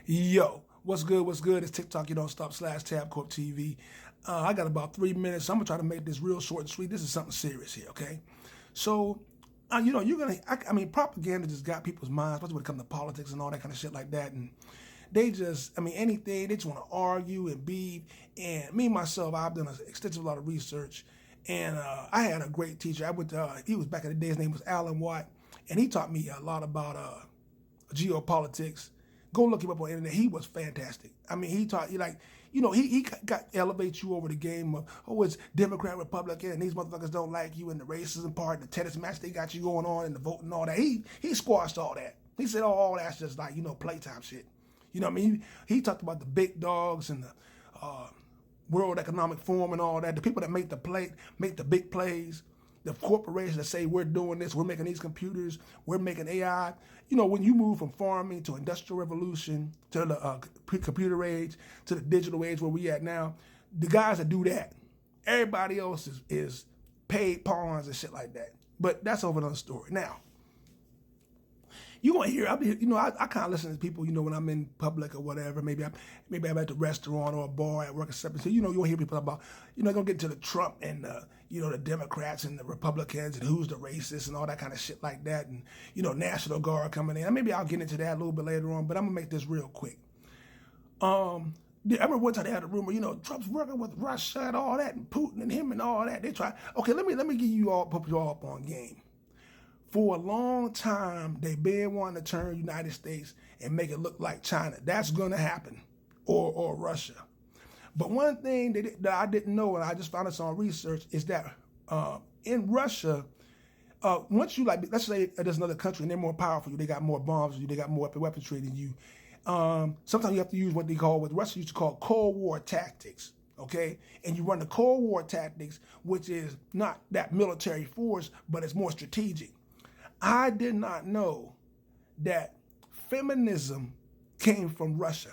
Yo, what's good? What's good? It's TikTok, you don't stop / Tabcorp TV. I got about 3 minutes. So I'm gonna try to make this real short and sweet. This is something serious here, okay? So, you're gonna. I mean, propaganda just got people's minds, especially when it comes to politics and all that kind of shit like that. And they just, anything. They just want to argue and beef. And me myself, I've done an extensive lot of research, and I had a great teacher. I went. He was back in the day. His name was Alan Watt, and he taught me a lot about geopolitics. Go look him up on the internet. He was fantastic. I mean, he taught you he got elevates you over the game of, oh, it's Democrat, Republican, and these motherfuckers don't like you, and the racism part, the tennis match they got you going on, and the vote and all that. He squashed all that. He said, oh, all that's just like, playtime shit. You know what I mean? He talked about the big dogs and the World Economic Forum and all that. The people that make the big plays. The corporations that say we're doing this, we're making these computers, we're making AI. When you move from farming to industrial revolution to the computer age to the digital age where we at now, the guys that do that, everybody else is paid pawns and shit like that. But that's over another story. Now, you want to hear? I kind of listen to people. When I'm in public or whatever. Maybe I'm at the restaurant or a bar at work or something. So you'll hear people talk about. Gonna get to the Trump and the Democrats and the Republicans and who's the racist and all that kind of shit like that. And National Guard coming in. And maybe I'll get into that a little bit later on. But I'm gonna make this real quick. I remember one time they had a rumor. Trump's working with Russia and all that, and Putin and him and all that. They try. Okay, let me give you all, put you all up on game. For a long time, they've been wanting to turn the United States and make it look like China. That's going to happen, or Russia. But one thing that I didn't know, and I just found this on research, is that in Russia, once you let's say there's another country and they're more powerful, they got more bombs than you, they got more weaponry than you. Sometimes you have to use what they call, what Russia used to call Cold War tactics. Okay, and you run the Cold War tactics, which is not that military force, but it's more strategic. I did not know that feminism came from Russia.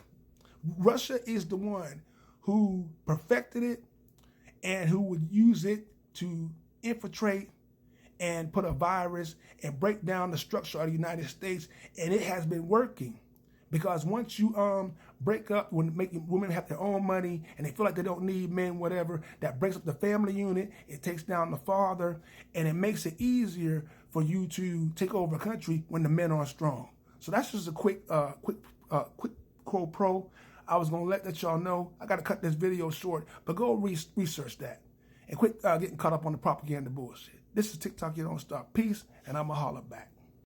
Russia is the one who perfected it and who would use it to infiltrate and put a virus and break down the structure of the United States. And it has been working, because once you break up, when making women have their own money and they feel like they don't need men, whatever, that breaks up the family unit. It takes down the father, and it makes it easier for you to take over a country when the men are strong. So that's just a quick quote pro. I was gonna let y'all know. I gotta cut this video short, but go research that and quit getting caught up on the propaganda bullshit. This is TikTok, you don't stop. Peace, and I'ma holler back.